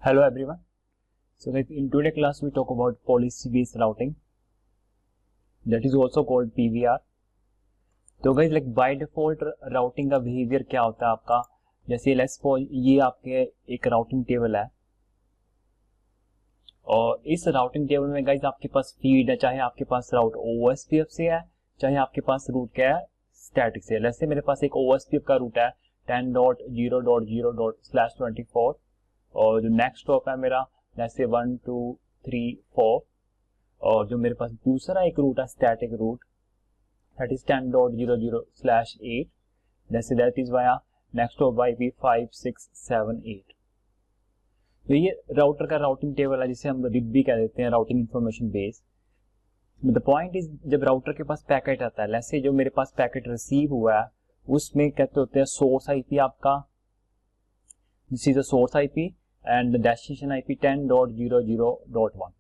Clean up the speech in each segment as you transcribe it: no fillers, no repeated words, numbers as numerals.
Hello everyone. So guys, in today class we talk about policy based routing, that is also called PVR. तो guys like by default routing का behavior क्या होता है आपका, जैसे let's suppose ये आपके एक राउटिंग टेबल है और इस राउटिंग टेबल में गाइज आपके पास फीड है, चाहे आपके पास राउट OSPF से है चाहे आपके पास रूट क्या है स्टैटिक से। जैसे मेरे पास एक OSPF का रूट है 10.0.0/24 और जो नेक्स्ट स्टॉप है मेरा जैसे 1 2 3 4 और जो मेरे पास दूसरा एक रूट है स्टैटिक रूट दैट इज 10.00/8 जैसे that is via next stop IP 5 6 7 8। तो ये राउटर का राउटिंग टेबल है जिसे हम RIB भी कह देते हैं, routing information base. The point is जब राउटर के पास पैकेट आता है, जैसे जो मेरे पास पैकेट रिसीव हुआ है उसमें कहते होते हैं सोर्स IP आपका, this is a source IP and the destination IP 10.00.1।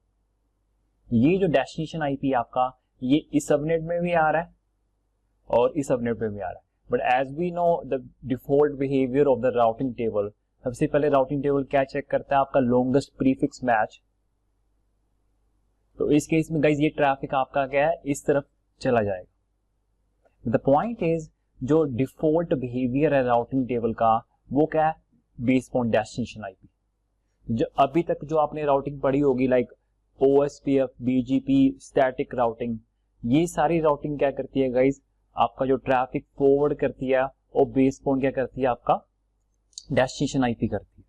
ये जो डेस्टिनेशन IP आपका ये इस सबनेट में भी आ रहा है और इस सबनेट में भी आ रहा है, but as we know the default behaviour of the routing table, सबसे पहले राउटिंग टेबल क्या चेक करता है आपका लॉन्गेस्ट प्रीफिक्स मैच। तो इस केस में गाइज ये ट्रैफिक आपका क्या है इस तरफ चला जाएगा। द पॉइंट इज जो डिफॉल्ट बिहेवियर है राउटिंग टेबल का वो क्या है बेस्ड ऑन डेस्टिनेशन IP। जो अभी तक जो आपने राउटिंग पढ़ी होगी like OSPF, BGP, static routing, ये सारी राउटिंग क्या करती है गाइज आपका जो ट्रैफिक फॉरवर्ड करती है और बेस्ड ऑन क्या करती है आपका डेस्टिनेशन IP करती है।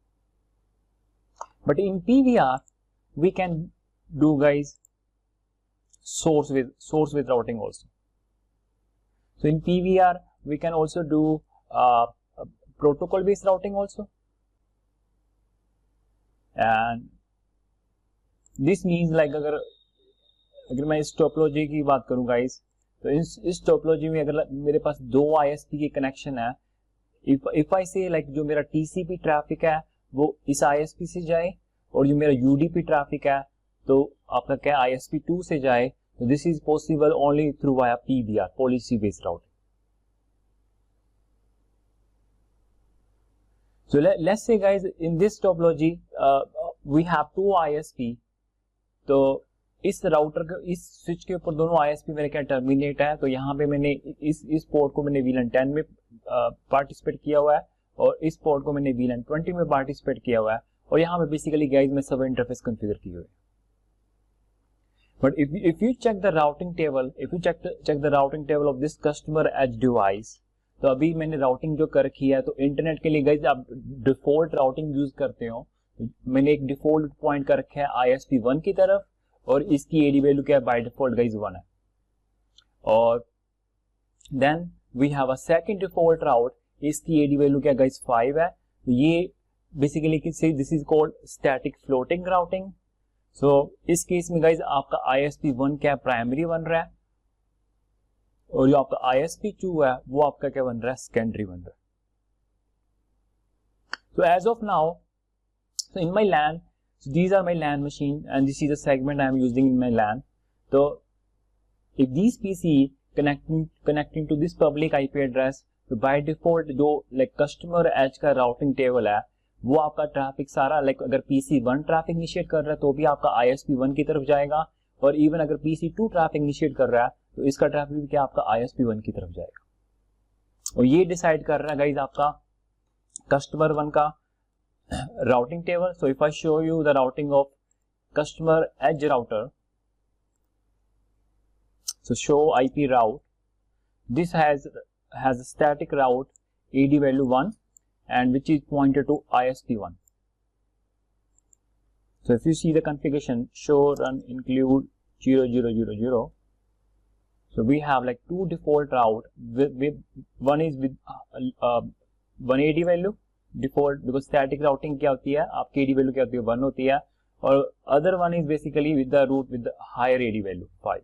But in PVR we can do guys source with routing also. So in PVR we can also do protocol based routing also, and this means like अगर मैं इस टोपोलॉजी की बात करूं गाइस, तो इस टोपोलॉजी में अगर मेरे पास दो ISP के कनेक्शन है, इफ आई से लाइक जो मेरा TCP ट्रैफिक है वो इस ISP से जाए और जो मेरा UDP ट्रैफिक है तो आपका क्या ISP2 से जाए, तो this is possible only through via PVR, policy based routing. So let's say guys in this topology we have two ISP। तो इस राउटर के इस स्विच के ऊपर दोनों ISP मेरे क्या टर्मिनेट है, तो यहाँ पे मैंने इस पोर्ट को मैंने VLAN 10 में पार्टिसिपेट किया हुआ है और इस पोर्ट को मैंने VLAN 20 में पार्टिसिपेट किया हुआ है और यहाँ पे बेसिकली गाइज मैं सब इंटरफेस कॉन्फ़िगर किए हुए। But if you check the routing table, if you check the routing table of this customer edge device, तो अभी मैंने राउटिंग जो कर रखी है तो इंटरनेट के लिए गाइज आप डिफॉल्ट राउटिंग यूज करते हो, मैंने एक डिफॉल्ट पॉइंट कर रखा है ISP1 की तरफ और इसकी AD वैल्यू क्या है बाय डिफॉल्ट गाइज 1 है। और then we have a second default route, इसकी AD वैल्यू क्या गाइज 5 है। तो ये basically this is called static floating routing. So इस केस में गाइज आपका ISP1 क्या प्राइमरी बन रहा है और जो आपका ISP2 है वो आपका क्या बन रहा है सेकेंडरी बन रहा है। So as of now, so in my LAN, so these are my LAN machine and this is the segment I am using in my LAN. So if these PC connecting to this public IP address, तो by default जो like customer edge का routing table है वो आपका traffic सारा like अगर PC1 traffic initiate कर रहा है तो भी आपका ISP1 की तरफ जाएगा और इवन अगर PC2 ट्रैफिक इनिशिएट कर रहा है तो इसका ट्रैफिक भी क्या आपका ISP1 की तरफ जाएगा। और ये डिसाइड कर रहा है गाइज आपका कस्टमर 1 का routing table. So if I show you the routing of customer as router, so show IP route, this has a static route AD value 1 and which is pointed to ISP1. So if you see the configuration, show run include 0000, so we have like two default route with one is with one AD value default, because static routing क्या होती है आपकी AD value क्या होती है 1 होती है, और other one is basically with the route with the higher AD value 5।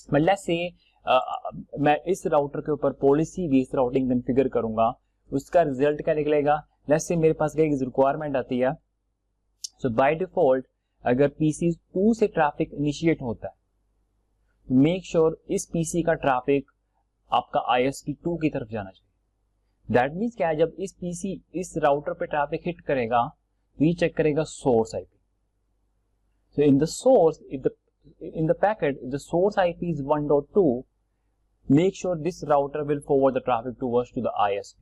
but let's say मैं इस राउटर के ऊपर पॉलिसी बेस्ड राउटिंग कॉन्फ़िगर करूंगा, उसका रिजल्ट क्या निकलेगा। लेट्स से मेरे पास एक रिक्वायरमेंट आती है, सो बाय डिफॉल्ट अगर PC2 से ट्रैफिक इनिशिएट होता है तो मेक श्योर इस PC का ट्रैफिक आपका ISP2 की तरफ जाना चाहिए। दैट मीन्स क्या है, जब इस PC इस राउटर पे ट्रैफिक हिट करेगा तो ये चेक करेगा source IP. So in the source, in the packet, if the source IP is 1.2, make sure this router will forward the traffic towards to the ISP.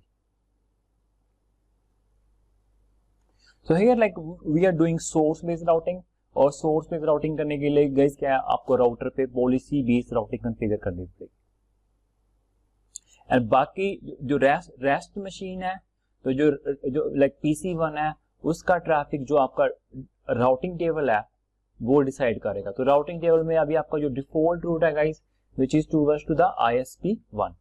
So here like we are doing source based routing, और source based routing करने के लिए guys क्या है, आपको router पे policy based routing configure करनी पड़ेगी. And बाकी जो rest machine है, तो जो like PC1 है, उसका ट्रैफिक जो आपका राउटिंग टेबल है वो डिसाइड करेगा. तो राउटिंग टेबल में अभी आपका जो डिफॉल्ट रूट है guys, which is towards to the ISP1.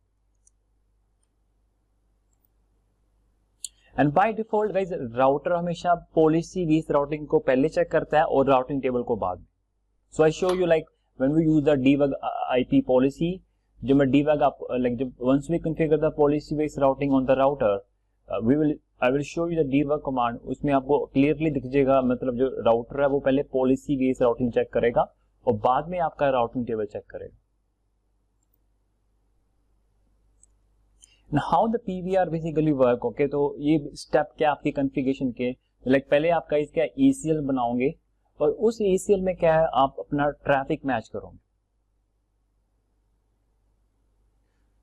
And by default guys router हमेशा पॉलिसी बेस्ड राउटिंग को पहले चेक करता है और राउटिंग टेबल को बाद में. So I show you like when we use the debug IP policy, जो मैं debug आप लाइक जब once we configure the policy based routing on the router, I will show you the debug command. उसमें आपको clearly दिख जाएगा, मतलब जो राउटर है वो पहले पॉलिसी बेस्ड राउटिंग चेक करेगा और बाद में आपका राउटिंग टेबल चेक करेगा. Now how the PVR basically work, okay, तो ये स्टेप क्या आपकी कॉन्फ़िगरेशन के, लाइक पहले आपका इसका ACL बनाओगे और उस ACL में क्या है आप अपना ट्रैफिक मैच करोगे.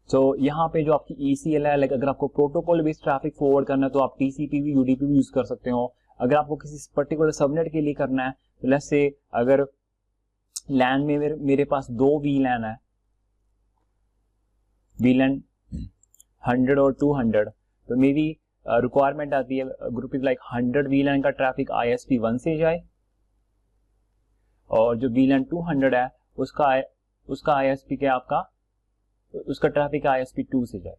तो यहाँ पे जो आपकी ECL है, लाइक अगर आपको प्रोटोकॉल बेस्ड ट्रैफिक फॉरवर्ड करना है तो आप TCP भी UDP भी यूज कर सकते हो. अगर आपको किसी पर्टिकुलर सबनेट के लिए करना है, तो लेट्स से अगर लैन में मेरे पास 2 VLAN है, VLAN 100 और 200, तो मेरी रिक्वायरमेंट आती है ग्रुप इज लाइक 100 VLAN का ट्रैफिक ISP1 से जाए और जो VLAN 200 है उसका ISP क्या आपका, उसका ट्रैफिक ISP2 से जाए.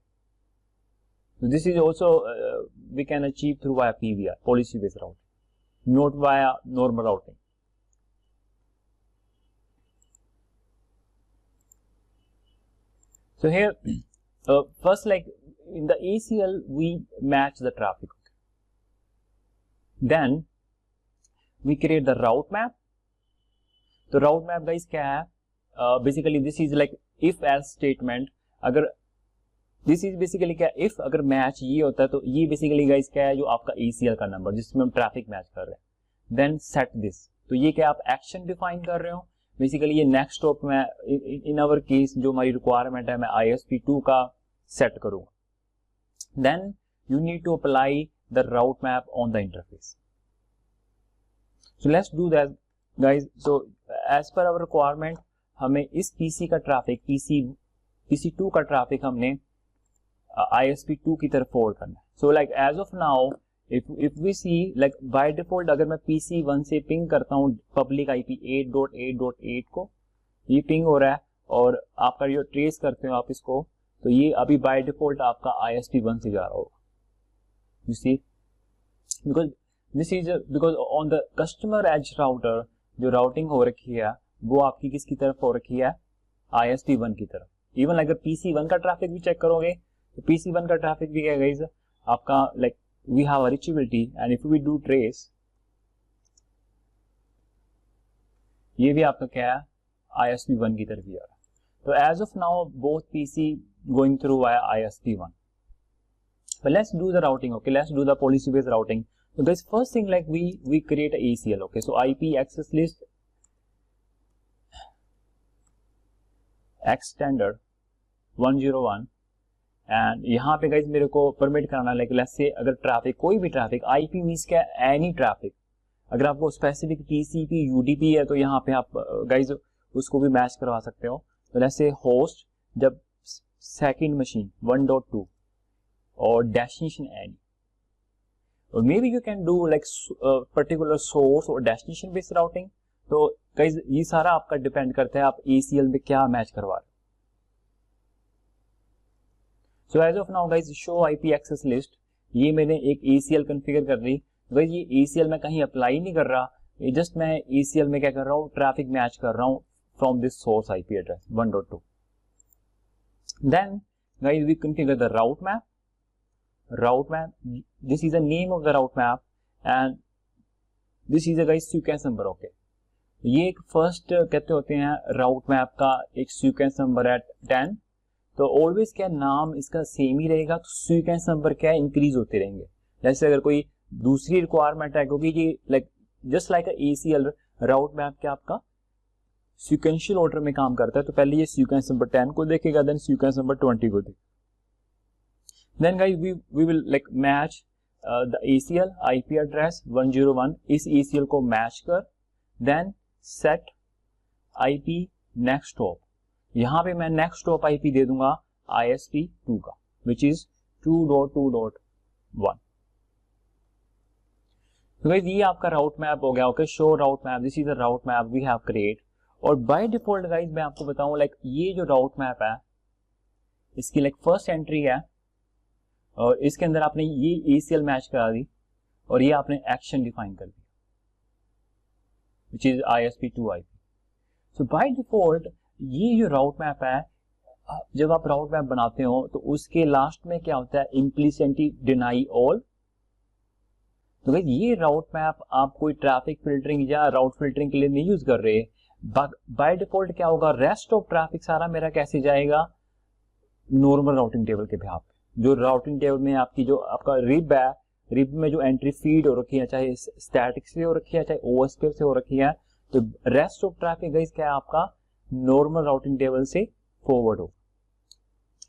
This is also we can achieve through via PVR, policy based routing, not via normal routing. So here first like in the ACL we match the traffic, then we create the route map. तो route map guys क्या है, basically this is like if else statement. अगर this is basically क्या, if अगर match ये होता है तो ये basically guys क्या है, जो आपका ACL का नंबर जिसमें हम ट्रैफिक मैच कर रहे हैं, then set this. तो ये क्या आप एक्शन डिफाइन कर रहे हो, बेसिकली ये नेक्स्ट स्टॉप में इन आवर केस जो हमारी रिक्वायरमेंट है मैं ISP2 का सेट करूंगा. Then you need to apply the route map on the interface. So let's do that guys. So as per our requirement हमें इस PC का ट्रैफिक PC2 का ट्रैफिक हमने ISP2 की तरफ फॉरवर्ड करना है. So like as of now if we see like by default अगर मैं PC1 से पिंग करता हूँ पब्लिक IP 8.8.8 को, ये पिंग हो रहा है और आपका जो ट्रेस करते हो आप इसको, तो ये अभी बाय डिफॉल्ट आपका ISP1 से जा रहा होगा. you see because this is because on the customer edge router जो राउटिंग हो रखी है वो आपकी किसकी तरफ हो रखी है, ISP1 की तरफ. इवन अगर PC1 का ट्रैफिक भी चेक करोगे तो PC1 का ट्रैफिक भी क्या गाइस आपका like we have a reachability and if we do trace, ये भी आपका क्या है ISP1 की तरफ ही आ रहा है. तो as of now both PC going through via ISP1. But let's do the routing. Okay, let's do the policy based routing. So this first thing like we create a ACL. Okay, so IP access list X standard 101 and यहाँ पे guys मेरे को permit कराना like let's say अगर traffic कोई भी traffic IP means क्या any traffic, अगर आपको स्पेसिफिक TCP UDP है तो यहाँ पे आप गाइज उसको भी मैच करवा सकते हो. तो लेट्स से होस्ट जब सेकंड मशीन 1.2 और डेस्टिनेशन एनी, और may be you can do like particular source और डेस्टिनेशन बेस्ड राउटिंग. तो गाइज ये सारा आपका डिपेंड करता है आप ACL में क्या मैच करवा रहे हो. So as of now guys show IP access list, ये मैंने एक ACL कॉन्फ़िगर कर दी. गाइस ये ACL में कहीं अप्लाई नहीं कर रहा, ये जस्ट मैं ACL में क्या कर रहा हूँ, ट्रैफिक मैच कर रहा हूँ from this source IP address 1.2. Then guys we configure the route map. Route map, this is the name of the route map and this is a guys sequence number. Okay, ये एक first कहते होते हैं राउट map का एक sequence number है 10. तो always क्या नाम इसका सेम ही रहेगा, तो सीक्वेंस नंबर क्या है इंक्रीज होते रहेंगे. जैसे अगर कोई दूसरी रिक्वायरमेंट है, क्योंकि ये लाइक जस्ट लाइक ACL राउट मैप क्या आपका सीक्वेंशियल ऑर्डर में काम करता है। तो पहले ये सीक्वेंस नंबर 10 को देखेगा, देन सीक्वेंस नंबर 20 को देखेगा। Then guys we will like match the ACL IP address 101, इस ACL को मैच कर, then set IP next hop, यहां पे मैं नेक्स्ट हॉप IP दे दूंगा ISP2 का, विच इज 2.2.1। तो गाइस ये आपका राउट मैप हो गया। Okay, show route map, this is the route map we have create. और बाय डिफॉल्ट गाइस मैं आपको बताऊं, लाइक ये जो राउट मैप है इसकी लाइक फर्स्ट एंट्री है, और इसके अंदर आपने ये ACL मैच करा दी और ये आपने एक्शन डिफाइन कर दिया, which is ISP2 IP। So by default ये जो राउट मैप है, जब आप राउट मैप बनाते हो तो उसके लास्ट में क्या होता है, इम्प्लिसिटली डिनाई ऑल। तो गाइस ये राउट मैप आप कोई ट्रैफिक फिल्टरिंग या राउट फिल्टरिंग के लिए नहीं यूज कर रहे। बाय डिफॉल्ट क्या होगा, रेस्ट ऑफ ट्रैफिक सारा मेरा कैसे जाएगा, नॉर्मल राउटिंग टेबल के बिहाफ पे। जो राउटिंग टेबल में आपकी जो आपका रिब है, रिब में जो एंट्री फीड हो रखी है, चाहे स्टैटिक से हो रखी है चाहे OSPF से हो रखी है, तो रेस्ट ऑफ ट्रैफिक गाइस क्या है आपका नॉर्मल राउटिंग टेबल से फॉरवर्ड हो।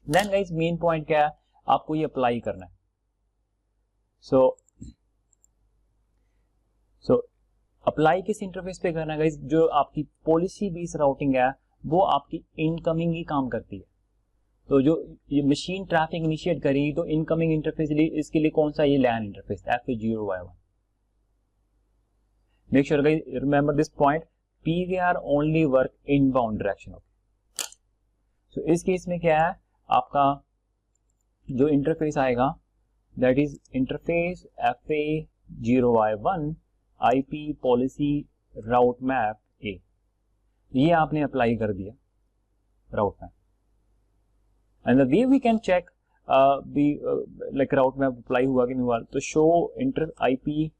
देन गाइस मेन पॉइंट क्या है, आपको ये अप्लाई करना है। सो अप्लाई किस इंटरफेस पे करना है गाइस, जो आपकी पॉलिसी बेस्ड राउटिंग है वो आपकी इनकमिंग ही काम करती है। तो जो ये मशीन ट्रैफिक इनिशिएट करेगी तो इनकमिंग इंटरफेस इसके लिए कौन सा, ये LAN interface FA0Y1। Make sure guys remember this point, PVR only work inbound direction. So इस केस में क्या है, आपका जो इंटरफेस आएगा that is interface FA0Y1 IP policy route map A। ये आपने अप्लाई कर दिया route map, and the way we can check like route map apply हुआ कि नहीं हुआ, तो show IP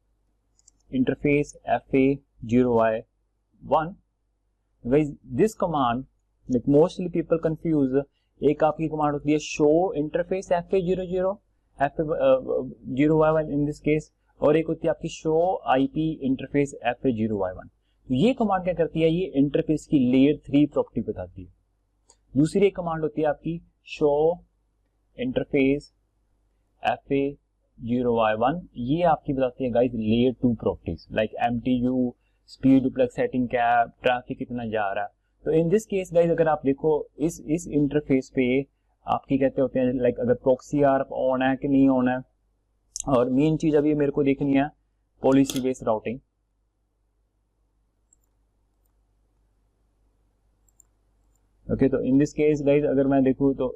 interface FA0Y1। Guys this command like mostly people confuse, एक आपकी कमांड होती है show interface FA0Y1 in this case, और एक होती है आपकी शो IP इंटरफेस FA0Y1। तो ये कमांड क्या करती है, ये इंटरफेस की लेयर 3 प्रॉपर्टी बताती है। दूसरी एक कमांड होती है आपकी शो इंटरफेस FA0Y1, ये आपकी बताती है guys layer 2 properties like MTU, speed duplex setting क्या है, ट्रैफिक कितना जा रहा है। तो इन दिस केस गाइस अगर आप देखो इस इंटरफेस पे आपकी कहते होते हैं लाइक अगर प्रॉक्सी आर्प ऑन है कि नहीं ऑन है, और मेन चीज अभी मेरे को देखनी है पॉलिसी बेस्ड राउटिंग। ओके, तो इन दिस केस गाइस अगर मैं देखूं तो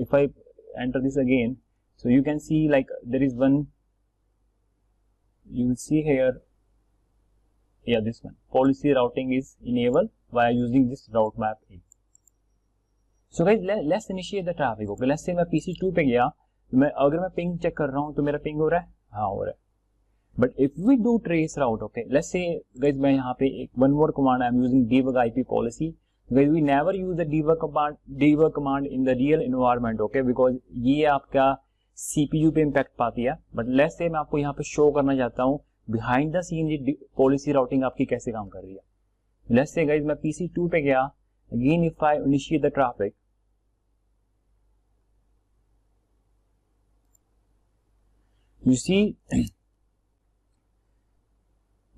if I enter this again, so you can see like there is one, you will see here, yeah, this one policy routing is enabled by using this route map A. So guys let's initiate the traffic. Okay, let's say मैं PC2 पे गया, मैं अगर मैं ping check कर रहा हूं तो मेरा पिंग हो रहा है, हाँ हो रहा है। But if we do trace route, okay let's say guys मैं यहाँ पे एक one more command I am using debug IP policy. Guys, we never use the debug command in the real environment, okay, because ये आपका CPU पे impact पाती है। But let's say मैं आपको यहाँ पे शो करना चाहता हूँ बिहाइंड द सीन ये पॉलिसी राउटिंग आपकी कैसे काम कर रही है। लेट्स से गाइस मैं PC2 पे गया, again if I initiate the traffic, you see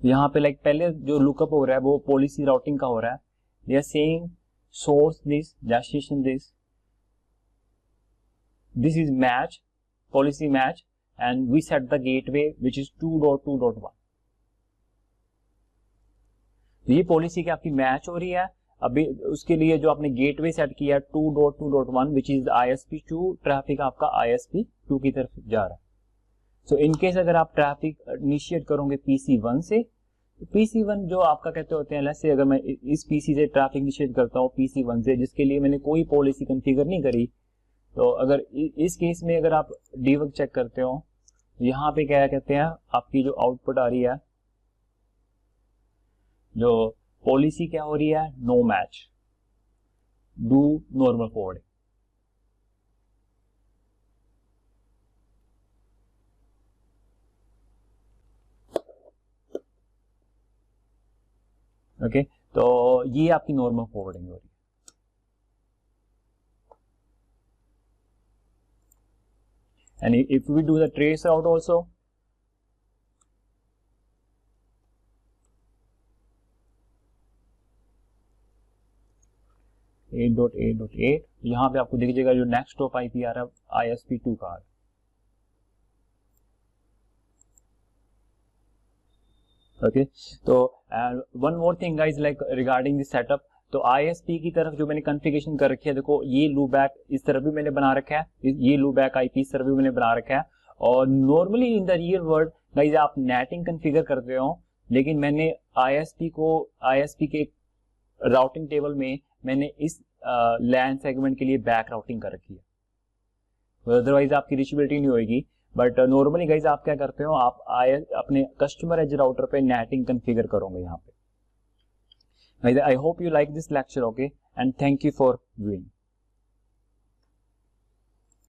यहाँ पे लाइक पहले जो लुकअप हो रहा है वो पॉलिसी राउटिंग का हो रहा है। They are saying source this, destination this. This is match, policy match, and we set the gateway which is 2.2.1. ये पॉलिसी की आपकी मैच हो रही है। अभी उसके लिए जो आपने गेटवे सेट किया 2.2.1 विच इज ISP2, ट्रैफिक आपका ISP2 की तरफ जा रहा है। सो इनकेस अगर आप ट्रैफिक इनिशिएट करोगे PC1 से, तो PC1 जो आपका कहते होते हैं, लेट्स से अगर मैं इस PC से ट्रैफिक इनिशिएट करता हूँ PC1 से, जिसके लिए मैंने कोई पॉलिसी कॉन्फ़िगर नहीं करी, तो अगर इस केस में अगर आप डीबग चेक करते हो तो यहाँ पे क्या कहते हैं, आपकी जो आउटपुट आ रही है, जो पॉलिसी क्या हो रही है, no match, do normal forwarding. Okay तो ये आपकी नॉर्मल फॉरवर्डिंग हो रही है। And if we do the trace route also, (8.8.8) यहाँ पे आपको देखिएगा जो नेक्स्ट टॉप आईपी आ रहा है ISP2 का। ओके तो one more thing guys like regarding this setup, तो ISP की तरफ जो मैंने कॉन्फ़िगरेशन कर रखी है, देखो ये लूप बैक इस तरफ भी मैंने बना रखा है, ये लूप बैक आईपी इस तरफ भी मैंने बना रखा है। और normally in the real world guys आप नेटिंग कॉन्फ़िगर करते हो, लेकिन मैंने ISP के राउटिंग टेबल में मैंने इस लैन सेगमेंट के लिए बैक राउटिंग कर रखी है, अदरवाइज आपकी रीचेबिलिटी नहीं होगी। बट नॉर्मली गाइज आप क्या करते हो, आप अपने कस्टमर एज राउटर पे नेटिंग कॉन्फ़िगर करोगे यहाँ पे। I hope you like this lecture, okay, and thank you for viewing.